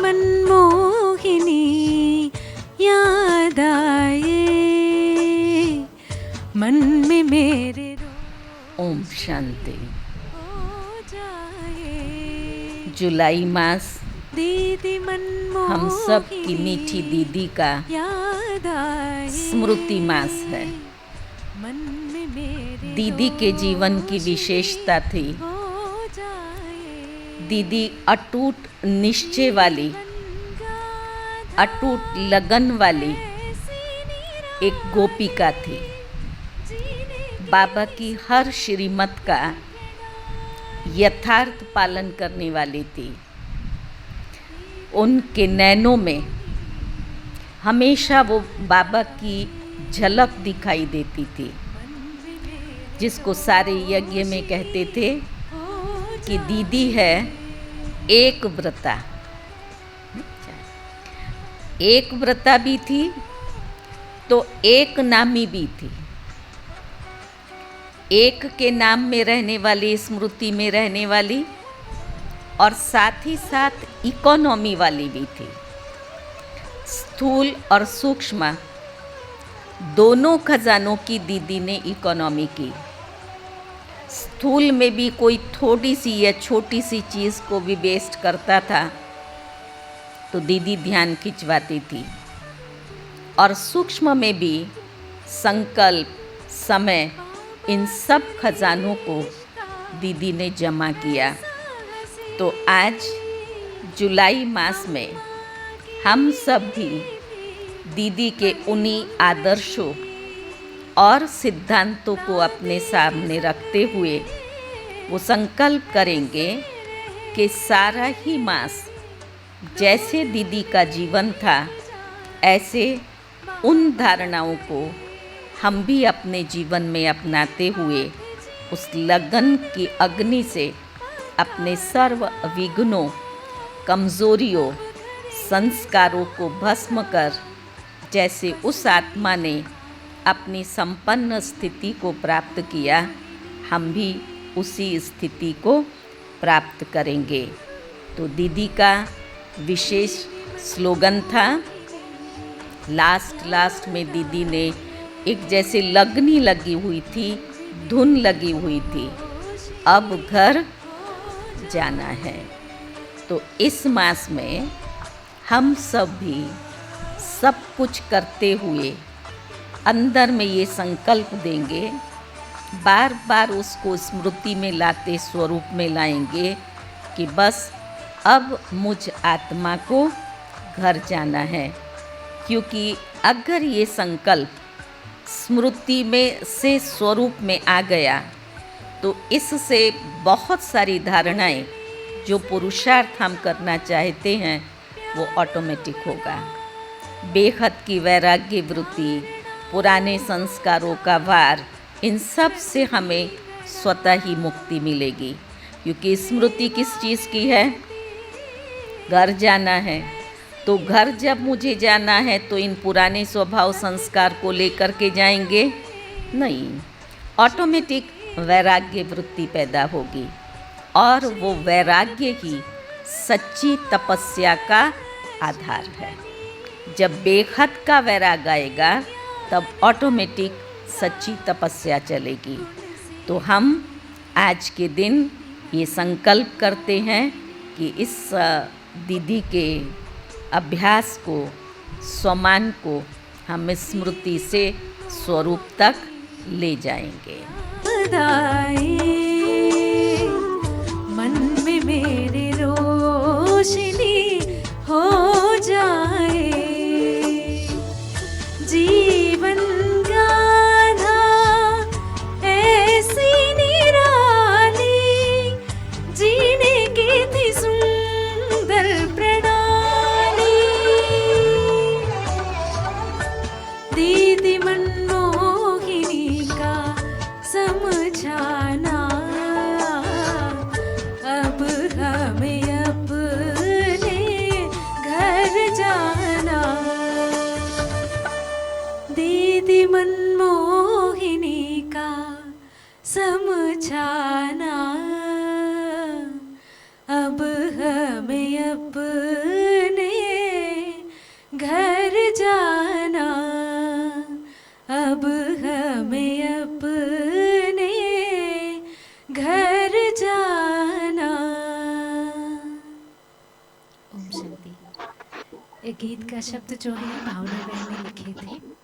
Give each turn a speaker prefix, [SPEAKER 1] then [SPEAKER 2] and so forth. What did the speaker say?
[SPEAKER 1] मनमोहिनी याद आए, मन में मेरे
[SPEAKER 2] ओम शांति।
[SPEAKER 1] हो जाए।
[SPEAKER 2] जुलाई मास
[SPEAKER 1] दीदी मनमोहिनी
[SPEAKER 2] हम सब की मीठी दीदी का
[SPEAKER 1] याद आए,
[SPEAKER 2] स्मृति मास है।
[SPEAKER 1] मन में मेरे
[SPEAKER 2] दीदी के जीवन की विशेषता थी,
[SPEAKER 1] हो जाए।
[SPEAKER 2] दीदी अटूट निश्चय वाली, अटूट लगन वाली एक गोपिका थी। बाबा की हर श्रीमत का यथार्थ पालन करने वाली थी। उनके नैनों में हमेशा वो बाबा की झलक दिखाई देती थी, जिसको सारे यज्ञ में कहते थे कि दीदी है एक व्रता। एक व्रता भी थी तो एक नामी भी थी, एक के नाम में रहने वाली, स्मृति में रहने वाली, और साथ ही साथ इकोनॉमी वाली भी थी। स्थूल और सूक्ष्म दोनों खजानों की दीदी ने इकोनॉमी की। स्थूल में भी कोई थोड़ी सी या छोटी सी चीज़ को भी वेस्ट करता था तो दीदी ध्यान खिंचवाती थी, और सूक्ष्म में भी संकल्प, समय, इन सब खजानों को दीदी ने जमा किया। तो आज जुलाई मास में हम सब भी दीदी के उन्हीं आदर्शों और सिद्धांतों को अपने सामने रखते हुए वो संकल्प करेंगे कि सारा ही मास जैसे दीदी का जीवन था, ऐसे उन धारणाओं को हम भी अपने जीवन में अपनाते हुए उस लगन की अग्नि से अपने सर्व विघ्नों, कमज़ोरियों, संस्कारों को भस्म कर, जैसे उस आत्मा ने अपनी संपन्न स्थिति को प्राप्त किया, हम भी उसी स्थिति को प्राप्त करेंगे। तो दीदी का विशेष स्लोगन था, लास्ट में दीदी ने एक जैसे लगनी लगी हुई थी, धुन लगी हुई थी, अब घर जाना है। तो इस मास में हम सब भी सब कुछ करते हुए अंदर में ये संकल्प देंगे, बार बार उसको स्मृति में लाते, स्वरूप में लाएंगे कि बस अब मुझ आत्मा को घर जाना है। क्योंकि अगर ये संकल्प स्मृति में से स्वरूप में आ गया तो इससे बहुत सारी धारणाएं, जो पुरुषार्थ हम करना चाहते हैं, वो ऑटोमेटिक होगा। बेहद की वैराग्य वृत्ति, पुराने संस्कारों का भार, इन सब से हमें स्वतः ही मुक्ति मिलेगी। क्योंकि स्मृति किस चीज़ की है? घर जाना है। तो घर जब मुझे जाना है तो इन पुराने स्वभाव संस्कार को लेकर के जाएंगे नहीं, ऑटोमेटिक वैराग्य वृत्ति पैदा होगी, और वो वैराग्य ही सच्ची तपस्या का आधार है। जब बेहद का वैराग आएगा तब ऑटोमेटिक सच्ची तपस्या चलेगी। तो हम आज के दिन ये संकल्प करते हैं कि इस दीदी के अभ्यास को, स्वमान को हम स्मृति से स्वरूप तक ले जाएंगे।
[SPEAKER 1] मन में मेरे रोशनी हो जाए, जीवन गाथा ऐसी निराली, जीने की थी सुंदर प्रणाली। दीदी मनमोहिनी का समझाना, अब हमें अपने घर जाना। दीदी मनमोहिनी का समझाना, अब हमें अपने ये गीत का शब्द जो है भावना बहन ने लिखे थे।